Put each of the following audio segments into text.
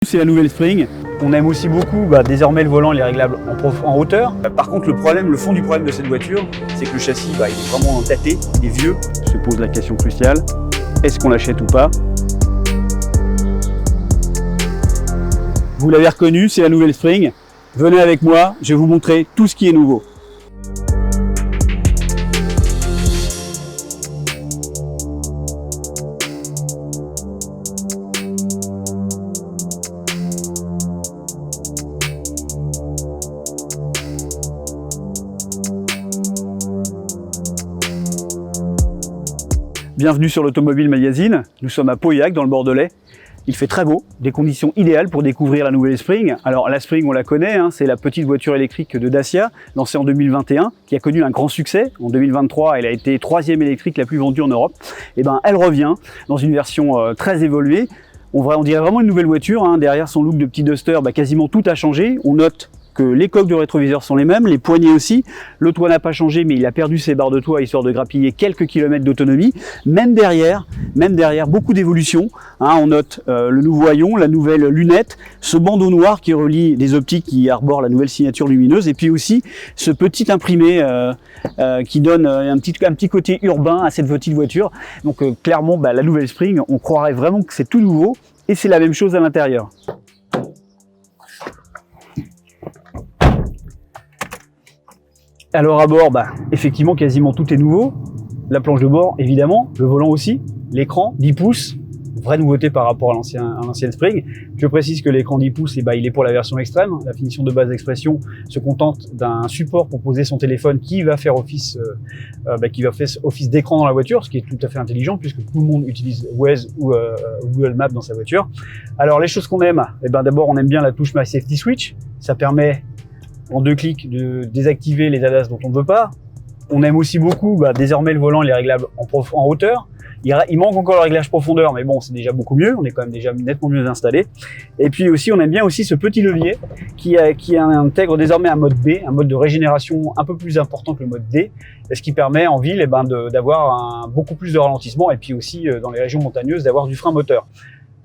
C'est la nouvelle Spring. On aime aussi beaucoup, désormais le volant il est réglable en hauteur. Par contre le fond du problème de cette voiture, c'est que le châssis il est vraiment daté, il est vieux. Se pose la question cruciale, est-ce qu'on l'achète ou pas? Vous l'avez reconnu, c'est la nouvelle Spring. Venez avec moi, je vais vous montrer tout ce qui est nouveau. Bienvenue sur l'Automobile Magazine, nous sommes à Pauillac dans le Bordelais. Il fait très beau, des conditions idéales pour découvrir la nouvelle Spring. Alors la Spring on la connaît, c'est la petite voiture électrique de Dacia, lancée en 2021, qui a connu un grand succès. En 2023, elle a été 3e électrique la plus vendue en Europe. Et elle revient dans une version très évoluée. On dirait vraiment une nouvelle voiture, derrière son look de petit duster, quasiment tout a changé. On note que les coques de rétroviseur sont les mêmes, les poignées aussi. Le toit n'a pas changé, mais il a perdu ses barres de toit histoire de grappiller quelques kilomètres d'autonomie. Même derrière, beaucoup d'évolution. On note le nouveau haillon, la nouvelle lunette, ce bandeau noir qui relie des optiques qui arborent la nouvelle signature lumineuse, et puis aussi ce petit imprimé qui donne un petit côté urbain à cette petite voiture. Donc clairement, la nouvelle Spring, on croirait vraiment que c'est tout nouveau, et c'est la même chose à l'intérieur. Alors à bord, effectivement quasiment tout est nouveau. La planche de bord évidemment, le volant aussi, l'écran 10 pouces, vraie nouveauté par rapport à l'ancienne Spring. Je précise que l'écran 10 pouces, il est pour la version extrême. La finition de base d'expression se contente d'un support pour poser son téléphone qui va faire office d'écran dans la voiture, ce qui est tout à fait intelligent puisque tout le monde utilise Waze ou Google Maps dans sa voiture. Alors les choses qu'on aime, d'abord on aime bien la touche My Safety Switch, ça permet en 2 clics de désactiver les ADAS dont on ne veut pas. On aime aussi beaucoup, désormais le volant il est réglable en hauteur. Il manque encore le réglage profondeur, mais bon, c'est déjà beaucoup mieux. On est quand même déjà nettement mieux installé. Et puis aussi, on aime bien aussi ce petit levier qui intègre désormais un mode B, un mode de régénération un peu plus important que le mode D, ce qui permet en ville d'avoir beaucoup plus de ralentissement et puis aussi dans les régions montagneuses d'avoir du frein moteur.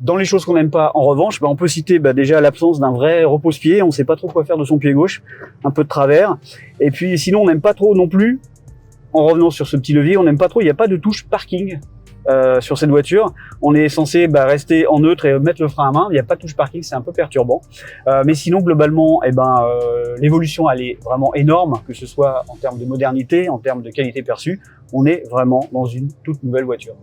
Dans les choses qu'on n'aime pas, en revanche, on peut citer déjà l'absence d'un vrai repose-pied. On ne sait pas trop quoi faire de son pied gauche, un peu de travers. Et puis sinon, on n'aime pas trop non plus, en revenant sur ce petit levier, on n'aime pas trop, il n'y a pas de touche parking sur cette voiture. On est censé rester en neutre et mettre le frein à main. Il n'y a pas de touche parking, c'est un peu perturbant. Mais sinon, globalement, l'évolution, elle est vraiment énorme, que ce soit en termes de modernité, en termes de qualité perçue. On est vraiment dans une toute nouvelle voiture.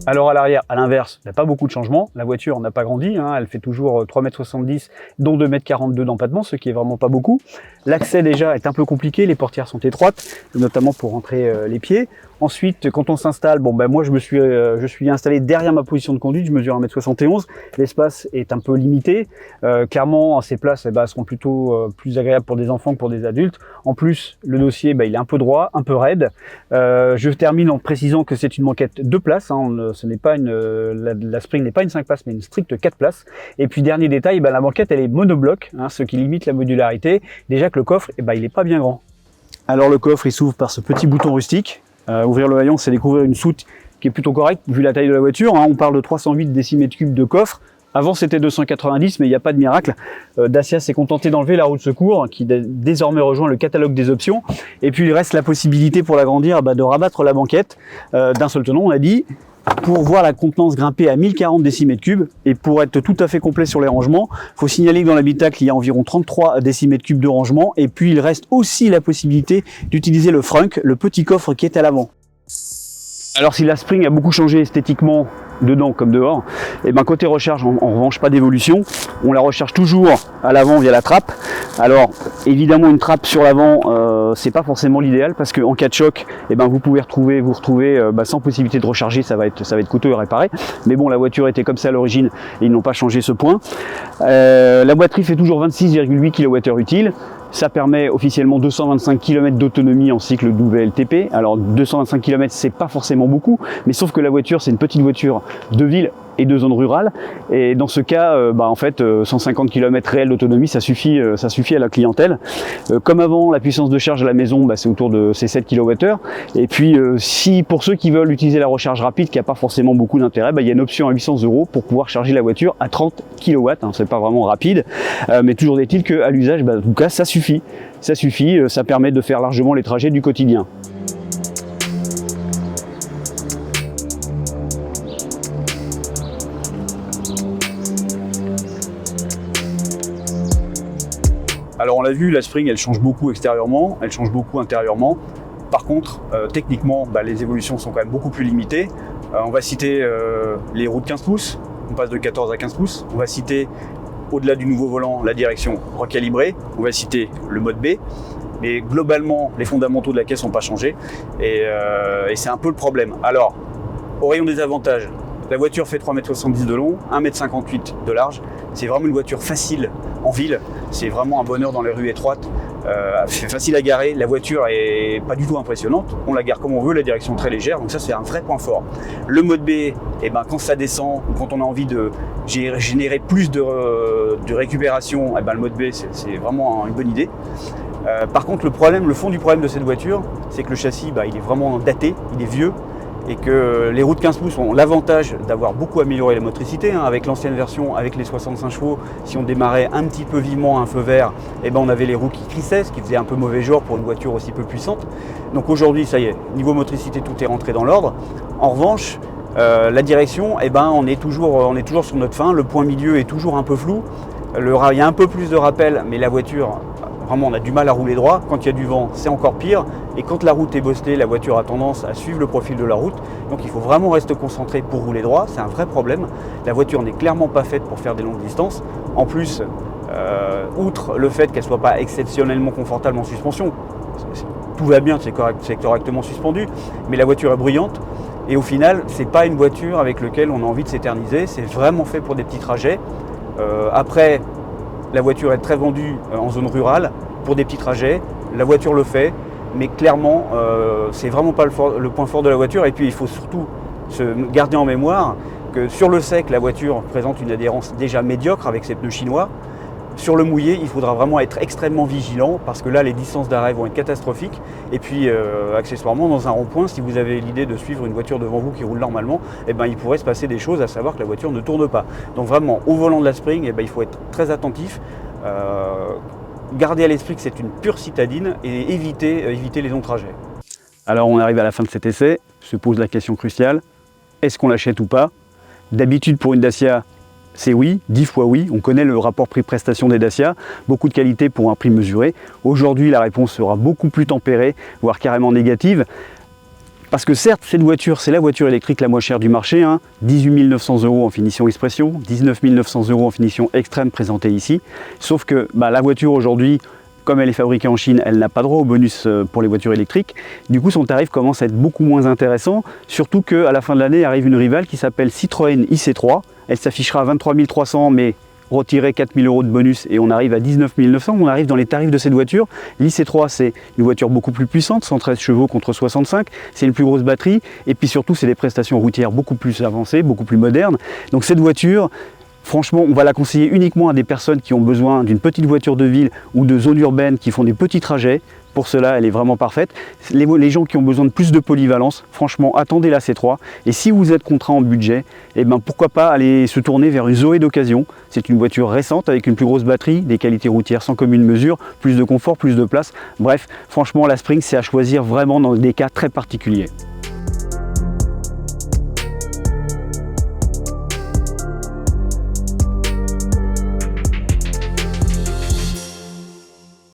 Alors à l'arrière, à l'inverse, il n'y a pas beaucoup de changements. La voiture n'a pas grandi, elle fait toujours 3,70 m, dont 2,42 m d'empattement, ce qui est vraiment pas beaucoup. L'accès déjà est un peu compliqué, les portières sont étroites, notamment pour rentrer les pieds. Ensuite, quand on s'installe, moi je suis installé derrière ma position de conduite, je mesure 1,71 m. L'espace est un peu limité. Clairement, ces places seront plutôt plus agréables pour des enfants que pour des adultes. En plus, le dossier, il est un peu droit, un peu raide. Je termine en précisant que c'est une banquette 2 places. Ce n'est pas la Spring n'est pas une 5 places, mais une stricte 4 places. Et puis dernier détail, la banquette elle est monobloc, ce qui limite la modularité. Déjà que le coffre, il n'est pas bien grand. Alors le coffre, il s'ouvre par ce petit bouton rustique. Ouvrir le haillon, c'est découvrir une soute qui est plutôt correcte vu la taille de la voiture. On parle de 308 décimètres cubes de coffre. Avant c'était 290, mais il n'y a pas de miracle. Dacia s'est contenté d'enlever la roue de secours qui désormais rejoint le catalogue des options. Et puis il reste la possibilité pour l'agrandir de rabattre la banquette d'un seul tenant, on a dit, pour voir la contenance grimper à 1040 décimètres cubes. Et pour être tout à fait complet sur les rangements, il faut signaler que dans l'habitacle il y a environ 33 décimètres cubes de rangement. Et puis il reste aussi la possibilité d'utiliser le frunk, le petit coffre qui est à l'avant. Alors si la Spring a beaucoup changé esthétiquement dedans comme dehors, côté recharge en revanche pas d'évolution. On la recharge toujours à l'avant via la trappe. Alors évidemment une trappe sur l'avant c'est pas forcément l'idéal parce qu'en cas de choc vous pouvez vous retrouver sans possibilité de recharger, ça va être coûteux à réparer. Mais bon, la voiture était comme ça à l'origine et ils n'ont pas changé ce point. La batterie fait toujours 26,8 kWh utile. Ça permet officiellement 225 km d'autonomie en cycle WLTP. Alors 225 km c'est pas forcément beaucoup, mais sauf que la voiture c'est une petite voiture de ville et de zone rurale. Et dans ce cas, en fait, 150 km réels d'autonomie, ça suffit à la clientèle. Comme avant, la puissance de charge à la maison, c'est autour de ces 7 kWh. Et puis, si pour ceux qui veulent utiliser la recharge rapide, qui n'a pas forcément beaucoup d'intérêt, il y a une option à 800 € pour pouvoir charger la voiture à 30 kW. C'est pas vraiment rapide, mais toujours est-il qu'à l'usage, en tout cas, ça suffit. Ça suffit, ça permet de faire largement les trajets du quotidien. Alors on l'a vu, la Spring elle change beaucoup extérieurement, elle change beaucoup intérieurement. Par contre, techniquement, les évolutions sont quand même beaucoup plus limitées. On va citer les roues de 15 pouces, on passe de 14 à 15 pouces. On va citer, au-delà du nouveau volant, la direction recalibrée. On va citer le mode B. Mais globalement, les fondamentaux de la caisse n'ont pas changé. Et c'est un peu le problème. Alors, au rayon des avantages, la voiture fait 3,70 m de long, 1,58 m de large. C'est vraiment une voiture facile en ville. C'est vraiment un bonheur dans les rues étroites. C'est facile à garer. La voiture est pas du tout impressionnante. On la gare comme on veut, la direction très légère. Donc ça, c'est un vrai point fort. Le mode B, quand ça descend, ou quand on a envie de générer plus de récupération, le mode B, c'est vraiment une bonne idée. Par contre, le fond du problème de cette voiture, c'est que le châssis, il est vraiment daté, il est vieux. Et que les roues de 15 pouces ont l'avantage d'avoir beaucoup amélioré la motricité. Avec l'ancienne version, avec les 65 chevaux, si on démarrait un petit peu vivement un feu vert, on avait les roues qui crissaient, ce qui faisait un peu mauvais genre pour une voiture aussi peu puissante. Donc aujourd'hui, ça y est, niveau motricité, tout est rentré dans l'ordre. En revanche, la direction, on est toujours sur notre fin. Le point milieu est toujours un peu flou. Il y a un peu plus de rappel, mais la voiture, vraiment, on a du mal à rouler droit. Quand il y a du vent, c'est encore pire. Et quand la route est bosselée, la voiture a tendance à suivre le profil de la route. Donc il faut vraiment rester concentré pour rouler droit. C'est un vrai problème. La voiture n'est clairement pas faite pour faire des longues distances. En plus, outre le fait qu'elle ne soit pas exceptionnellement confortable en suspension, tout va bien, c'est correctement suspendu, mais la voiture est bruyante. Et au final, c'est pas une voiture avec laquelle on a envie de s'éterniser. C'est vraiment fait pour des petits trajets. Après, la voiture est très vendue en zone rurale pour des petits trajets. La voiture le fait, mais clairement, c'est vraiment pas le point fort de la voiture. Et puis, il faut surtout se garder en mémoire que sur le sec, la voiture présente une adhérence déjà médiocre avec ses pneus chinois. Sur le mouillé, il faudra vraiment être extrêmement vigilant parce que là, les distances d'arrêt vont être catastrophiques. Et puis, accessoirement, dans un rond-point, si vous avez l'idée de suivre une voiture devant vous qui roule normalement, il pourrait se passer des choses, à savoir que la voiture ne tourne pas. Donc vraiment, au volant de la Spring, il faut être très attentif. Garder à l'esprit que c'est une pure citadine et éviter les longs trajets. Alors, on arrive à la fin de cet essai. Se pose la question cruciale, est-ce qu'on l'achète ou pas? D'habitude, pour une Dacia, c'est oui, 10 fois oui. On connaît le rapport prix-prestation des Dacia, beaucoup de qualité pour un prix mesuré. Aujourd'hui, la réponse sera beaucoup plus tempérée, voire carrément négative. Parce que certes, cette voiture, c'est la voiture électrique la moins chère du marché, 18 900 € en finition Expression, 19 900 € en finition Extrême présentée ici. Sauf que la voiture aujourd'hui, comme elle est fabriquée en Chine, elle n'a pas droit au bonus pour les voitures électriques. Du coup, son tarif commence à être beaucoup moins intéressant, surtout qu'à la fin de l'année arrive une rivale qui s'appelle Citroën IC3. Elle s'affichera à 23 300, mais retirer 4 000 € de bonus et on arrive à 19 900, on arrive dans les tarifs de cette voiture. L'IC3, c'est une voiture beaucoup plus puissante, 113 chevaux contre 65, c'est une plus grosse batterie et puis surtout c'est des prestations routières beaucoup plus avancées, beaucoup plus modernes. Donc cette voiture, franchement, on va la conseiller uniquement à des personnes qui ont besoin d'une petite voiture de ville ou de zone urbaine qui font des petits trajets. Pour cela, elle est vraiment parfaite. Les gens qui ont besoin de plus de polyvalence, franchement, attendez la C3. Et si vous êtes contraint en budget, pourquoi pas aller se tourner vers une Zoé d'occasion. C'est une voiture récente avec une plus grosse batterie, des qualités routières sans commune mesure, plus de confort, plus de place. Bref, franchement, la Spring, c'est à choisir vraiment dans des cas très particuliers.